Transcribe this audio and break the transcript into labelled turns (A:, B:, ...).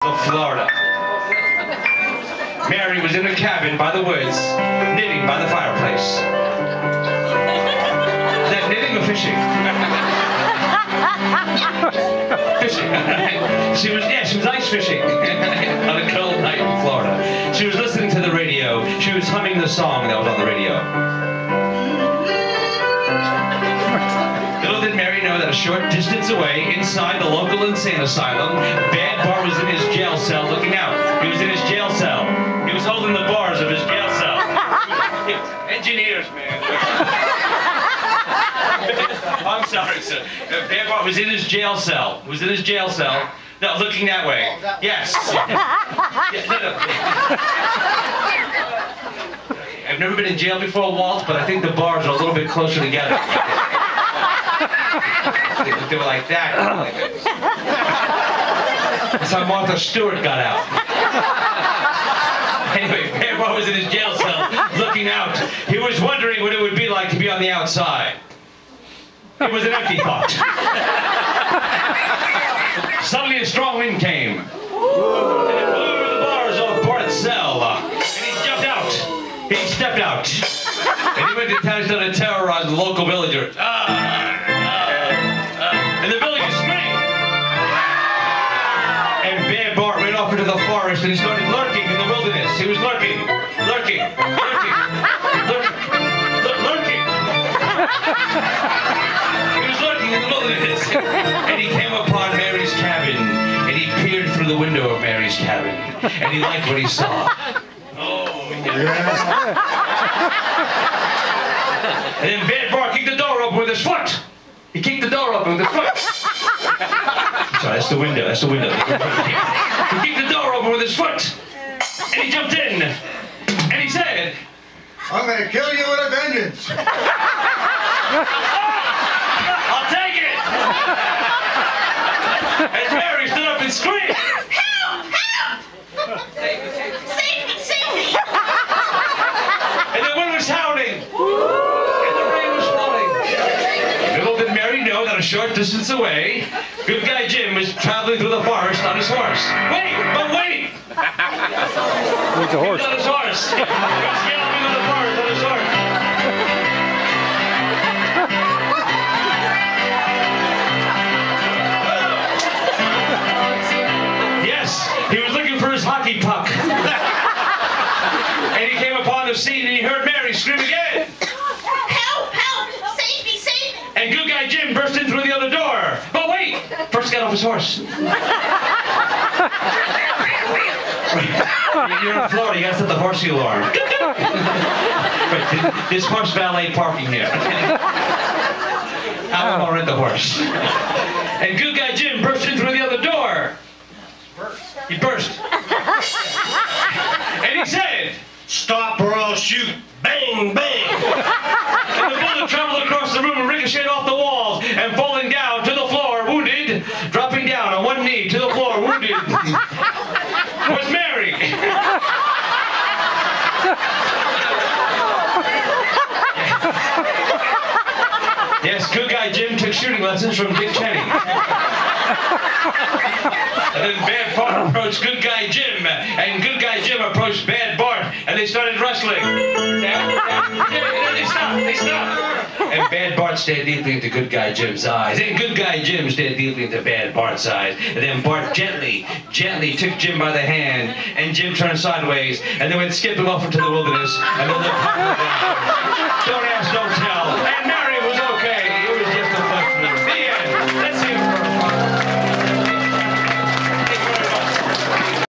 A: of Florida. Mary was in her cabin by the woods, knitting by the fireplace. Is that knitting or fishing? Fishing. She was ice fishing on a cold night in Florida. She was listening to the radio. She was humming the song that was on the radio. Little did Mary know that a short distance away, inside the local insane asylum, Bad Bart was in his jail cell looking out. He was in his jail cell. He was holding the bars of his jail cell. Engineers, man. I'm sorry, sir. Bad Bart was in his jail cell. He was in his jail cell. No, looking that way. Yes. I've never been in jail before, Walt, but I think the bars are a little bit closer together. They were like that. That's how Martha Stewart got out. Anyway, Bad Bart was in his jail cell, looking out. He was wondering what it would be like to be on the outside. It was an empty thought. Suddenly a strong wind came. And it blew the bars off Bart's cell. And he jumped out. He stepped out. And he went to town and started terrorizing the local villagers. And the villagers screamed. And Bad Bart ran off into the forest and he started lurking in the wilderness. He was lurking, lurking, lurking, lurking. He was lurking in the wilderness. And he came upon Mary's cabin. And he peered through the window of Mary's cabin. And he liked what he saw. Oh, yeah. And then Bad Bart kicked the door open with his foot. He kicked the door open with his foot. Sorry, that's the window. That's the window. He kicked the door open with his foot. And he jumped in. And he said,
B: I'm going to kill you with a vengeance.
A: I'll take it. And Mary stood up and screamed.
C: Help! Help! Save me! Save me!
A: And the wind was howling. And the rain was falling. Little did Mary know that a short distance away, Good Guy Jim was traveling through the forest on his horse. Wait! But wait!
D: Where's the horse?
A: He was on his horse. He was galloping through the forest on his horse. Yes, he was looking for his hockey puck. And he came upon the scene and he heard Mary scream again.
C: Help! Help! Save me! Save me!
A: And Good Guy Jim burst in through the other door. But wait! First got off his horse. You're in Florida, you gotta set the horsey alarm. Wait, this horse valet parking here. I'm gonna rent the horse. And Good Guy Jim burst in through the other door. He burst. And he said,
B: Stop or I'll shoot.
A: bang, bang. And the bullet traveled across the room and ricocheted off the walls and falling down to the floor, wounded, dropping down on one knee to the floor, wounded, was Mary. Yes, Good Guy Jim took shooting lessons from Dick Cheney. And then Bad Bart approached Good Guy Jim, and Good Guy Jim approached Bad Bart, and they started wrestling. And then they stopped. And Bad Bart stared deeply into Good Guy Jim's eyes, and Good Guy Jim stared deeply into Bad Bart's eyes. And then Bart gently took Jim by the hand, and Jim turned sideways, and they went skipping off into the wilderness, and then looked. Don't ask, don't tell.